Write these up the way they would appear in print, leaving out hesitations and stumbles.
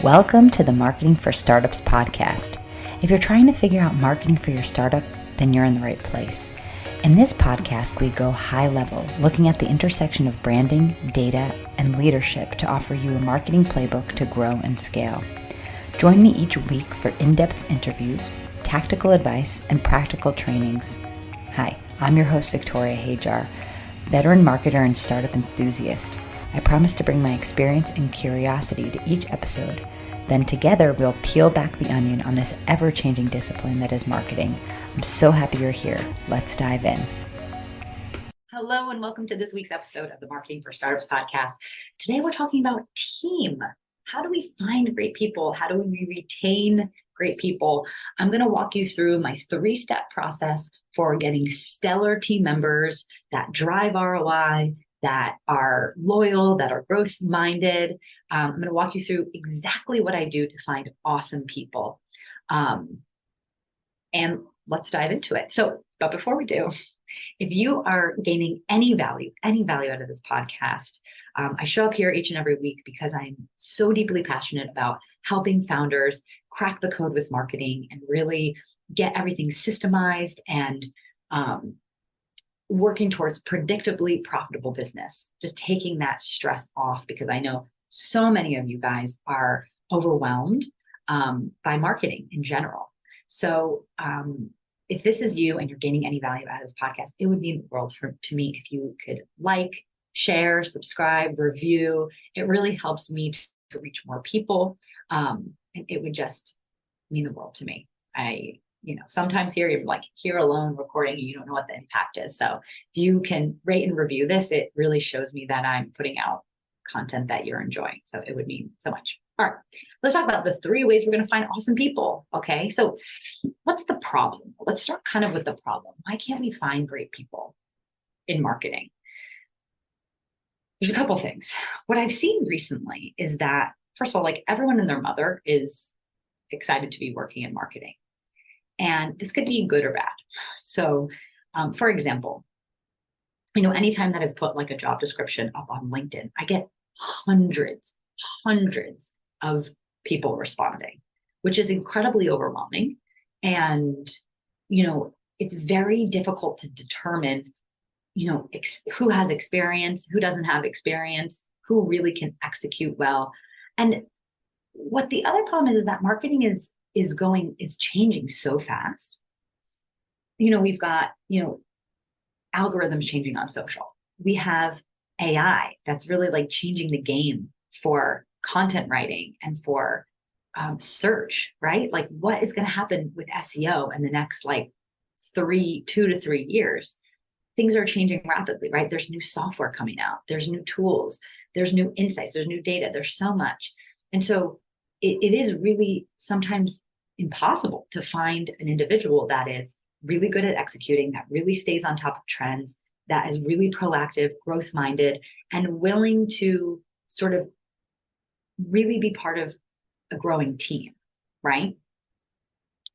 Welcome to the Marketing for Startups podcast. If you're trying to figure out marketing for your startup, then you're in the right place. In this podcast, we go high level, looking at the intersection of branding, data, and leadership to offer you a marketing playbook to grow and scale. Join me each week for in-depth interviews, tactical advice, and practical trainings. Hi, I'm your host, Victoria Hajar, veteran marketer and startup enthusiast. I promise to bring my experience and curiosity to each episode. Then together, we'll peel back the onion on this ever-changing discipline that is marketing. I'm so happy you're here. Let's dive in. Hello, and welcome to this week's episode of the Marketing for Startups podcast. Today, we're talking about team. How do we find great people? How do we retain great people? I'm going to walk you through my 3-step process for getting stellar team members that drive ROI, that are loyal, that are growth-minded. I'm going to walk you through exactly what I do to find awesome people. And let's dive into it. But before we do, if you are gaining any value out of this podcast, I show up here each and every week because I'm so deeply passionate about helping founders crack the code with marketing and really get everything systemized and working towards predictably profitable business, just taking that stress off, because I know so many of you guys are overwhelmed by marketing in general. So if this is you and you're gaining any value out of this podcast, it would mean the world to me if you could like, share, subscribe, review. It really helps me to reach more people. And it would just mean the world to me. Sometimes you're like here alone recording and you don't know what the impact is. So if you can rate and review this, it really shows me that I'm putting out content that you're enjoying. So it would mean so much. All right, let's talk about the 3 ways we're going to find awesome people. Okay, so what's the problem? Let's start kind of with the problem. Why can't we find great people in marketing? There's a couple things. What I've seen recently is that, first of all, like everyone and their mother is excited to be working in marketing. And this could be good or bad. So, for example, anytime that I put like a job description up on LinkedIn, I get hundreds of people responding, which is incredibly overwhelming. And, it's very difficult to determine, who has experience, who doesn't have experience, who really can execute well. And what the other problem is that marketing is changing so fast. We've got, algorithms changing on social. We have AI that's really like changing the game for content writing and for search, right? Like what is going to happen with SEO in the next 2 to 3 years? Things are changing rapidly, right? There's new software coming out. There's new tools. There's new insights. There's new data. There's so much. And so it is really sometimes impossible to find an individual that is really good at executing, that really stays on top of trends, that is really proactive, growth-minded, and willing to sort of really be part of a growing team, right?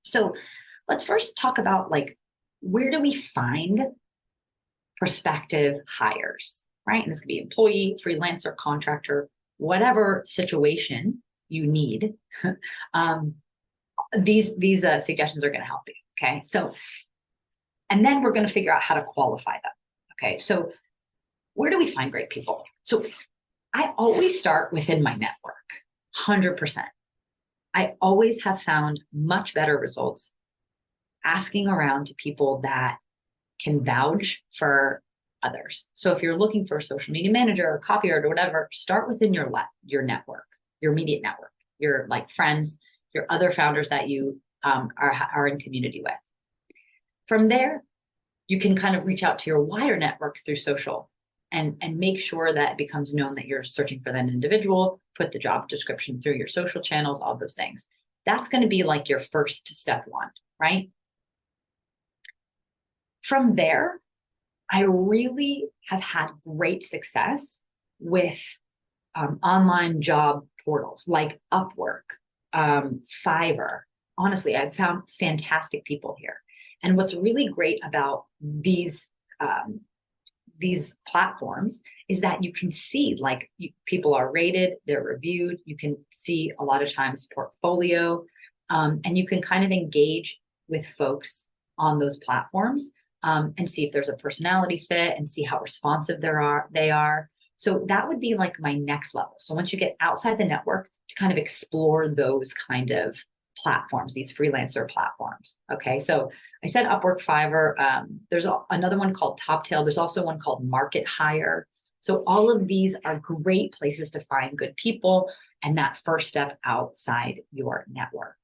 So let's first talk about where do we find prospective hires, right? And this could be employee, freelancer, contractor, whatever situation you need. These suggestions are going to help you. Okay. So, and then we're going to figure out how to qualify them. Okay. So where do we find great people? So I always start within my network, 100%. I always have found much better results asking around to people that can vouch for others. So if you're looking for a social media manager or copywriter or whatever, start within your network, your immediate network, your friends, your other founders that you are in community with. From there, you can kind of reach out to your wider network through social and make sure that it becomes known that you're searching for that individual, put the job description through your social channels, all those things. That's going to be like your first step 1, right? From there, I really have had great success with online job portals like Upwork, Fiverr. Honestly, I've found fantastic people here. And what's really great about these these platforms is that you can see like people are rated, they're reviewed. You can see a lot of times portfolio, and you can kind of engage with folks on those platforms, and see if there's a personality fit and see how responsive they are. So that would be like my next level. So once you get outside the network, to kind of explore those kind of platforms, these freelancer platforms. Okay, so I said Upwork, Fiverr. There's another one called Toptail. There's also one called Market Hire. So all of these are great places to find good people and that first step outside your network.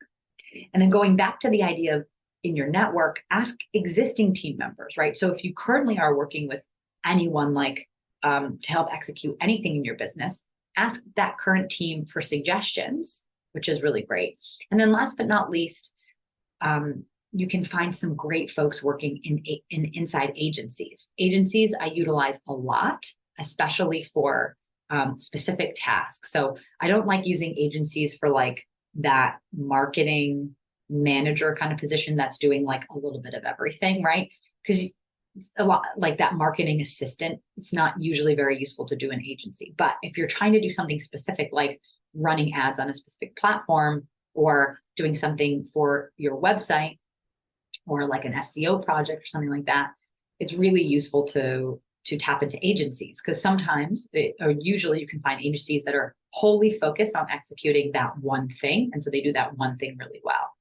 And then going back to the idea of in your network, ask existing team members, right? So if you currently are working with anyone like to help execute anything in your business, ask that current team for suggestions, which is really great. And then last but not least, you can find some great folks working in inside agencies. Agencies I utilize a lot, especially for specific tasks. So I don't like using agencies for like that marketing manager kind of position that's doing like a little bit of everything, right? Because a lot like that marketing assistant, it's not usually very useful to do an agency. But if you're trying to do something specific, like running ads on a specific platform or doing something for your website or like an SEO project or something like that, it's really useful to tap into agencies, because sometimes or usually you can find agencies that are wholly focused on executing that one thing. And so they do that one thing really well.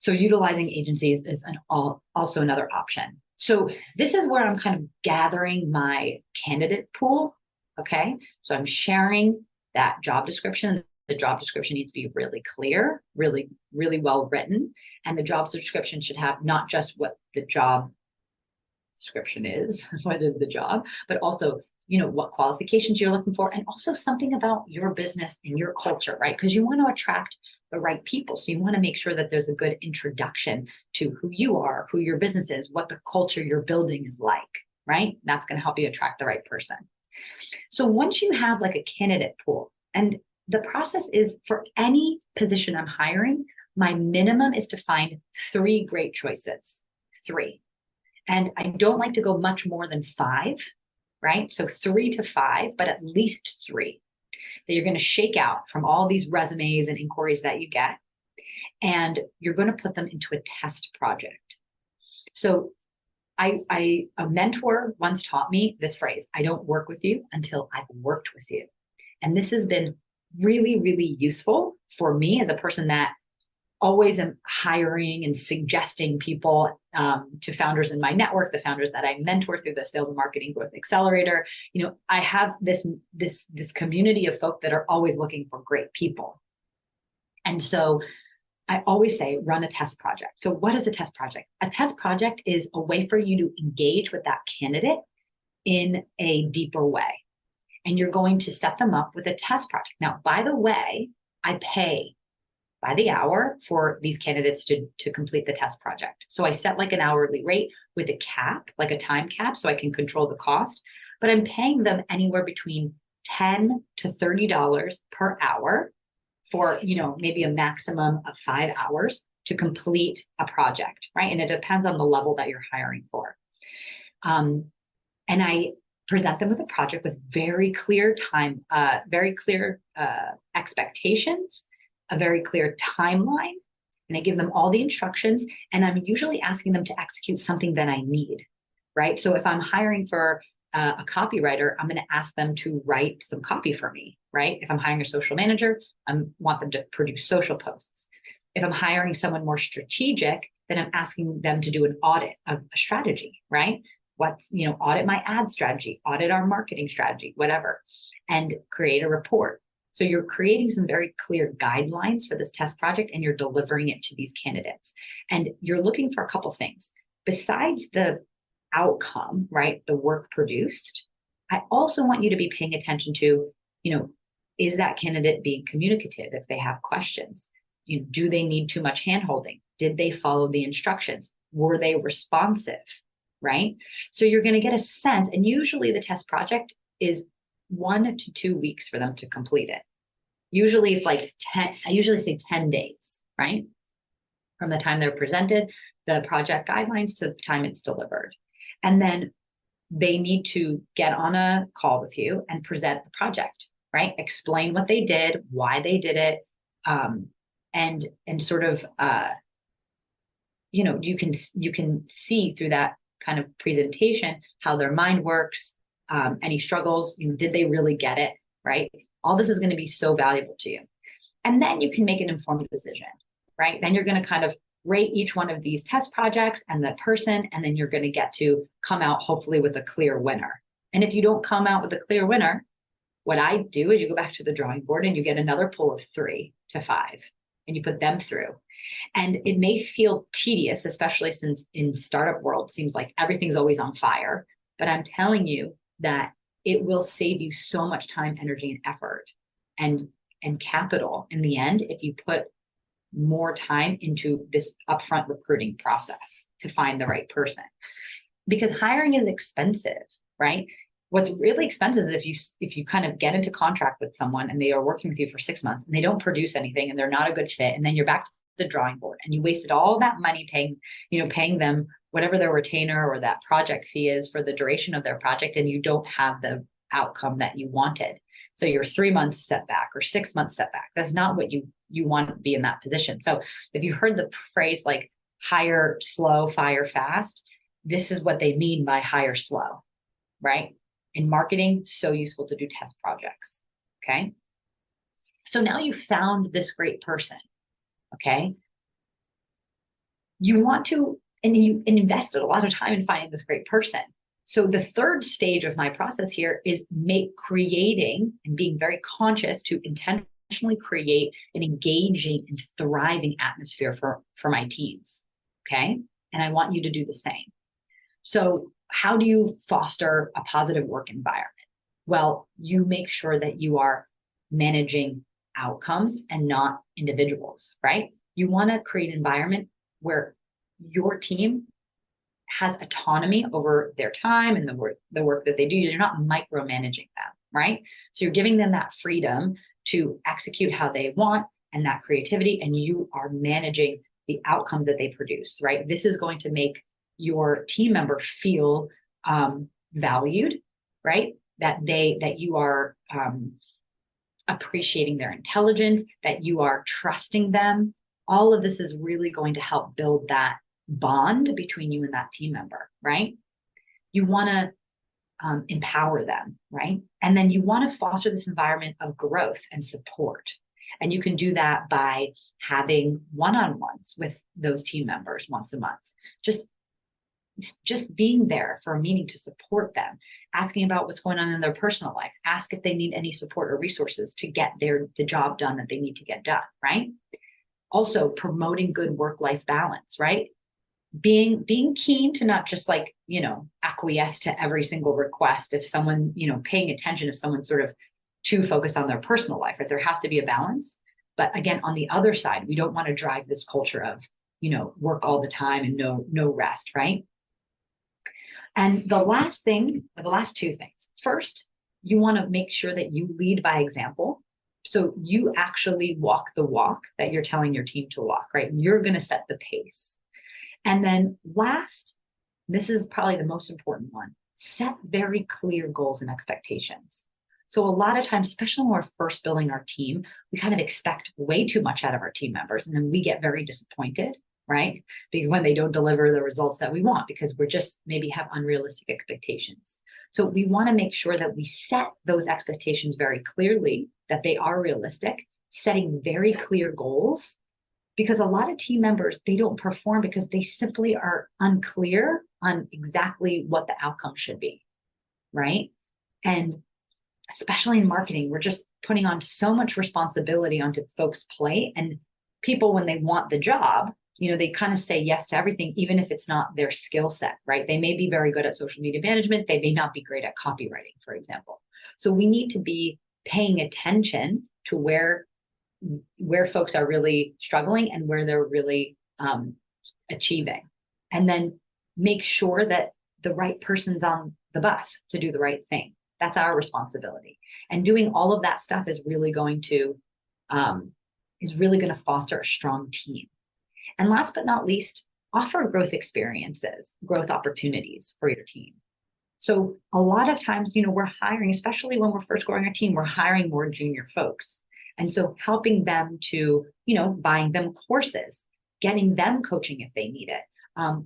So utilizing agencies is also another option. So this is where I'm kind of gathering my candidate pool. Okay, so I'm sharing that job description. The job description needs to be really clear, really, really well written. And the job description should have not just what the job description is, what is the job, but also, you know, what qualifications you're looking for, and also something about your business and your culture, right? Because you want to attract the right people. So you want to make sure that there's a good introduction to who you are, who your business is, what the culture you're building is like, right? That's going to help you attract the right person. So once you have like a candidate pool, and the process is for any position I'm hiring, my minimum is to find 3 great choices, 3. And I don't like to go much more than 5, right? So 3 to 5, but at least 3 that you're going to shake out from all these resumes and inquiries that you get. And you're going to put them into a test project. So a mentor once taught me this phrase: I don't work with you until I've worked with you. And this has been really, really useful for me as a person that always am hiring and suggesting people to founders in my network, the founders that I mentor through the Sales and Marketing Growth Accelerator. You know, I have this community of folk that are always looking for great people. And so I always say, run a test project. So what is a test project? A test project is a way for you to engage with that candidate in a deeper way. And you're going to set them up with a test project. Now, by the way, I pay by the hour for these candidates to complete the test project. So I set like an hourly rate with a cap, like a time cap, so I can control the cost. But I'm paying them anywhere between $10 to $30 per hour for, you know, maybe a maximum of 5 hours to complete a project, right? And it depends on the level that you're hiring for. And I present them with a project with very clear expectations, a very clear timeline, and I give them all the instructions, and I'm usually asking them to execute something that I need, right? So if I'm hiring for a copywriter, I'm going to ask them to write some copy for me, right? If I'm hiring a social manager, I want them to produce social posts. If I'm hiring someone more strategic, then I'm asking them to do an audit of a strategy, right? Audit my ad strategy, audit our marketing strategy, whatever, and create a report. So you're creating some very clear guidelines for this test project, and you're delivering it to these candidates. And you're looking for a couple things. Besides the outcome, right, the work produced, I also want you to be paying attention to, you know, is that candidate being communicative if they have questions? Do they need too much handholding? Did they follow the instructions? Were they responsive, right? So you're going to get a sense, and usually the test project is 1 to 2 weeks for them to complete it. Usually it's like 10, I usually say 10 days, right? From the time they're presented, the project guidelines to the time it's delivered. And then they need to get on a call with you and present the project, right? Explain what they did, why they did it, and sort of you can see through that kind of presentation how their mind works, any struggles, did they really get it, right? All this is going to be so valuable to you. And then you can make an informed decision, right? Then you're going to kind of rate each one of these test projects and the person, and then you're going to get to come out hopefully with a clear winner. And if you don't come out with a clear winner, what I do is you go back to the drawing board and you get another pool of 3 to 5 and you put them through. And it may feel tedious, especially since in startup world, it seems like everything's always on fire. But I'm telling you that it will save you so much time, energy, and effort and capital in the end if you put more time into this upfront recruiting process to find the right person. Because hiring is expensive, right? What's really expensive is if you kind of get into contract with someone and they are working with you for 6 months and they don't produce anything and they're not a good fit, and then you're back to the drawing board and you wasted all that money paying them whatever their retainer or that project fee is for the duration of their project, and you don't have the outcome that you wanted. So you're 3 months setback or 6 months setback. That's not what you want to be in that position. So if you heard the phrase like hire slow, fire fast, this is what they mean by hire slow, right? In marketing, so useful to do test projects. Okay. So now you found this great person. Okay. You want to, and you invested a lot of time in finding this great person. So the third stage of my process here is creating and being very conscious to intentionally create an engaging and thriving atmosphere for my teams. Okay. And I want you to do the same. So how do you foster a positive work environment? Well, you make sure that you are managing outcomes and not individuals, right? You want to create an environment where your team has autonomy over their time and the work that they do. You're not micromanaging them, right? So you're giving them that freedom to execute how they want and that creativity, and you are managing the outcomes that they produce, right? This is going to make your team member feel valued, right? That you are appreciating their intelligence, that you are trusting them. All of this is really going to help build that bond between you and that team member, right? You want to empower them, right? And then you want to foster this environment of growth and support. And you can do that by having one-on-ones with those team members once a month. Just being there for a meeting to support them, asking about what's going on in their personal life, ask if they need any support or resources to get the job done that they need to get done, right? Also promoting good work-life balance, right? Being keen to not just acquiesce to every single request. If someone, paying attention if someone's sort of too focused on their personal life, right? There has to be a balance. But again, on the other side, we don't want to drive this culture of, work all the time and no rest, right? And the last two things. First, you want to make sure that you lead by example. So you actually walk the walk that you're telling your team to walk, right? You're going to set the pace. And then last, this is probably the most important one, set very clear goals and expectations. So a lot of times, especially when we're first building our team, we kind of expect way too much out of our team members. And then we get very disappointed, right? Because when they don't deliver the results that we want, because we're just maybe have unrealistic expectations. So we want to make sure that we set those expectations very clearly, that they are realistic, setting very clear goals. Because a lot of team members, they don't perform because they simply are unclear on exactly what the outcome should be, right? And especially in marketing, we're just putting on so much responsibility onto folks' plate. And people, when they want the job, they kind of say yes to everything, even if it's not their skill set, right? They may be very good at social media management. They may not be great at copywriting, for example. So we need to be paying attention to where folks are really struggling and where they're really achieving. And then make sure that the right person's on the bus to do the right thing. That's our responsibility. And doing all of that stuff is really going to foster a strong team. And last but not least, offer growth experiences, growth opportunities for your team. So a lot of times, we're hiring, especially when we're first growing our team, we're hiring more junior folks. And so helping them to, buying them courses, getting them coaching if they need it,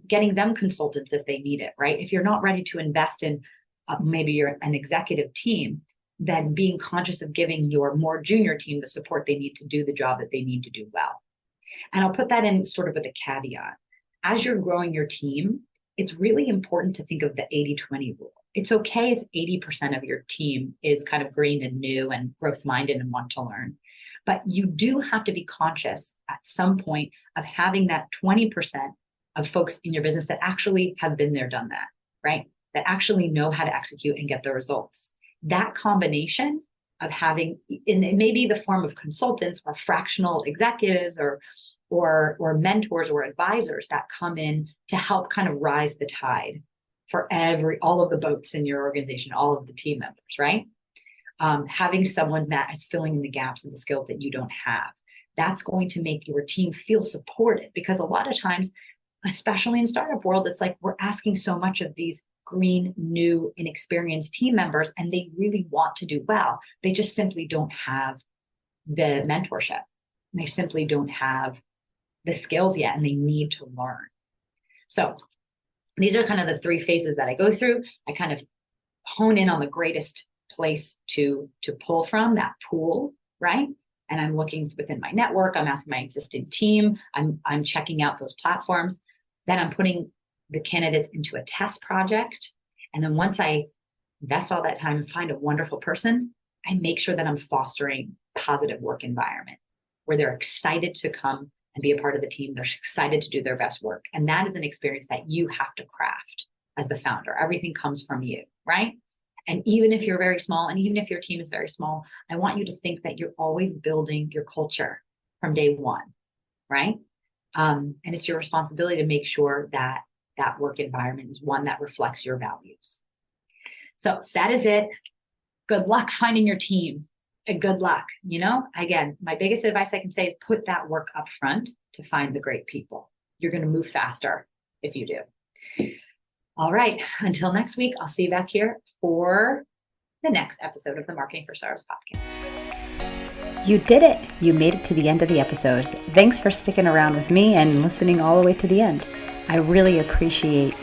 getting them consultants if they need it, right? If you're not ready to invest in maybe you're an executive team, then being conscious of giving your more junior team the support they need to do the job that they need to do well. And I'll put that in sort of with a caveat. As you're growing your team, it's really important to think of the 80-20 rule. It's okay if 80% of your team is kind of green and new and growth minded and want to learn. But you do have to be conscious at some point of having that 20% of folks in your business that actually have been there, done that, right? That actually know how to execute and get the results. That combination of having, and it may be the form of consultants or fractional executives or mentors or advisors that come in to help kind of rise the tide for all of the boats in your organization, all of the team members, right? Having someone that is filling in the gaps of the skills that you don't have. That's going to make your team feel supported, because a lot of times, especially in startup world, it's like we're asking so much of these green, new, inexperienced team members, and they really want to do well. They just simply don't have the mentorship. They simply don't have the skills yet, and they need to learn. So these are kind of the three phases that I go through. I kind of hone in on the greatest place to pull from, that pool, right? And I'm looking within my network. I'm asking my existing team. I'm checking out those platforms. Then I'm putting the candidates into a test project. And then once I invest all that time and find a wonderful person, I make sure that I'm fostering positive work environment where they're excited to come and be a part of the team. They're excited to do their best work. And that is an experience that you have to craft as the founder. Everything comes from you, right? And even if you're very small, and even if your team is very small, I want you to think that you're always building your culture from day one, right? And it's your responsibility to make sure that that work environment is one that reflects your values. So that is it. Good luck finding your team. Good luck. Again, my biggest advice I can say is put that work up front to find the great people. You're going to move faster if you do. All right. Until next week, I'll see you back here for the next episode of the Marketing for Startups podcast. You did it. You made it to the end of the episode. Thanks for sticking around with me and listening all the way to the end. I really appreciate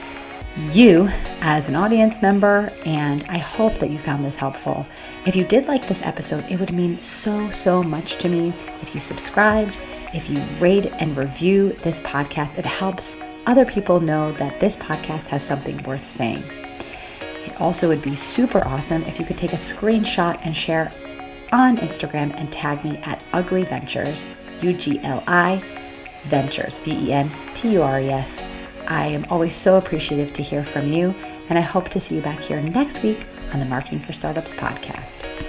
you as an audience member, and I hope that you found this helpful. If you did like this episode, it would mean so much to me if you subscribed, if you rate and review this podcast. It helps other people know that this podcast has something worth saying. It also would be super awesome if you could take a screenshot and share on Instagram and tag me at Ugly Ventures, UGLI Ventures, VENTURES. I am always so appreciative to hear from you, and I hope to see you back here next week on the Marketing for Startups podcast.